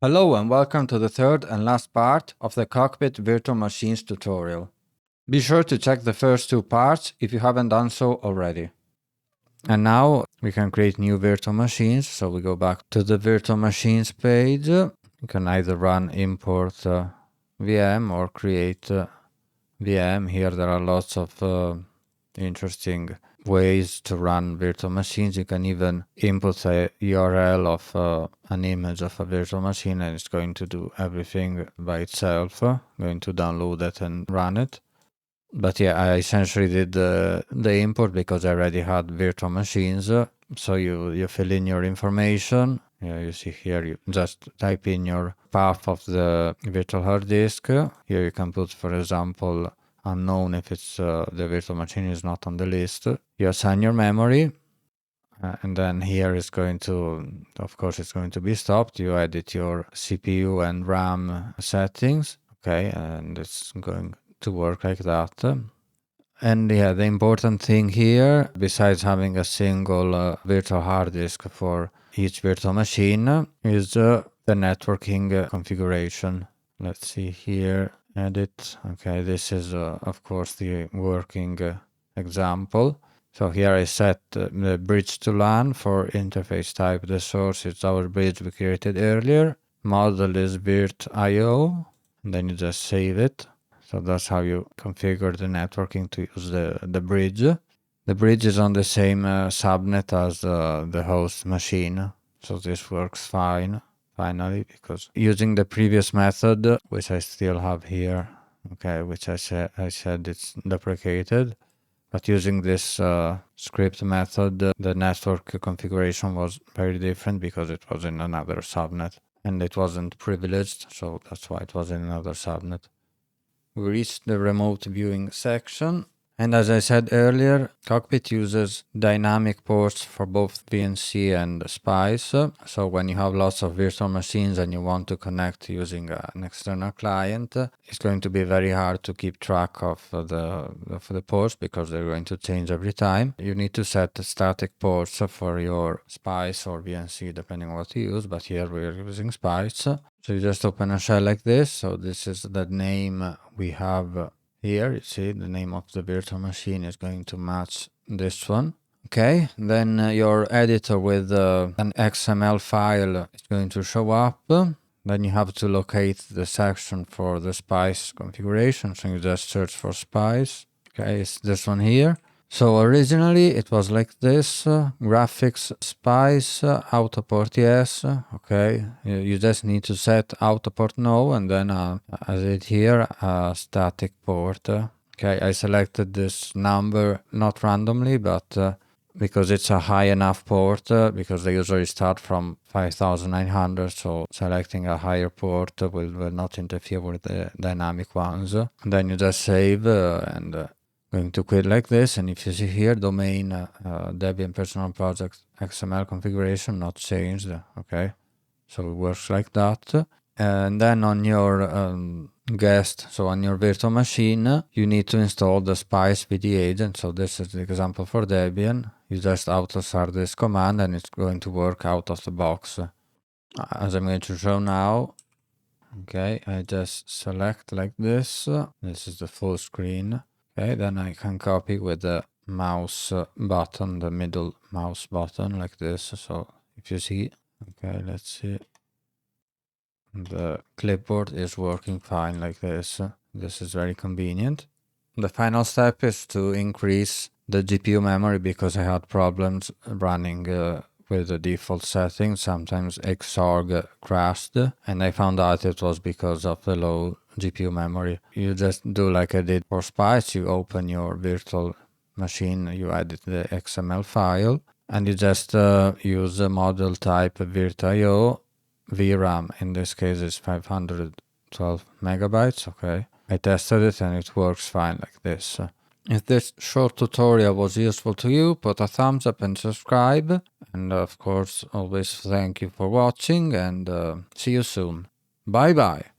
Hello and welcome to the third and last part of the Cockpit Virtual Machines tutorial. Be sure to check the first two parts if you haven't done so already. And now we can create new virtual machines, so we go back to the virtual machines page. You can either run import VM or create VM. Here there are lots of interesting ways to run virtual machines. You can even input a URL of an image of a virtual machine and it's going to do everything by itself, going to download it and run it. But yeah, I essentially did the import because I already had virtual machines. So you fill in your information. You see here, you just type in your path of the virtual hard disk. Here you can put, for example, unknown if it's the virtual machine is not on the list. You assign your memory, and then here is going to, of course, it's going to be stopped. You edit your CPU and RAM settings, okay, and it's going to work like that. And yeah, the important thing here, besides having a single virtual hard disk for each virtual machine, is the networking configuration. Let's see here. Edit. Okay, this is of course the working example. So here I set the bridge to LAN for interface type. The source is our bridge we created earlier. Model is virt.io. And then you just save it. So that's how you configure the networking to use the bridge. The bridge is on the same subnet as the host machine. So this works fine. Finally, because using the previous method, which I still have here, okay, which I said it's deprecated, but using this script method, the network configuration was very different because it was in another subnet and it wasn't privileged, so that's why it was in another subnet. We reached the remote viewing section. And as I said earlier, Cockpit uses dynamic ports for both VNC and SPICE. So when you have lots of virtual machines and you want to connect using an external client, it's going to be very hard to keep track of the ports because they're going to change every time. You need to set static ports for your SPICE or VNC depending on what you use, but here we're using SPICE. So you just open a shell like this. So this is the name we have here. You see the name of the virtual machine is going to match this one. Okay, then your editor with an XML file is going to show up. Then you have to locate the section for the SPICE configuration. So you just search for SPICE. Okay, it's this one here. So originally it was like this, graphics SPICE, autoport yes, okay, you just need to set autoport no, and then as I did here, a static port. Okay, I selected this number not randomly, but because it's a high enough port, because they usually start from 5900, so selecting a higher port will not interfere with the dynamic ones. And then you just save and going to quit like this, and if you see here, domain Debian personal project XML configuration not changed, okay, so it works like that. And then on your guest, so on your virtual machine, you need to install the SPICE VD agent. So this is the example for Debian. You just auto-start this command and it's going to work out of the box. As I'm going to show now, okay, I just select like this. This is the full screen. Okay, then I can copy with the mouse button, the middle mouse button like this. So if you see, okay, let's see. The clipboard is working fine like this. This is very convenient. The final step is to increase the GPU memory because I had problems running with the default settings. Sometimes Xorg crashed and I found out it was because of the low GPU memory. You just do like I did for SPICE. You open your virtual machine, you edit the XML file, and you just use a model type virt.io. VRAM in this case is 512 megabytes. Okay, I tested it and it works fine like this. If this short tutorial was useful to you, put a thumbs up and subscribe. And of course, always thank you for watching and see you soon. Bye bye.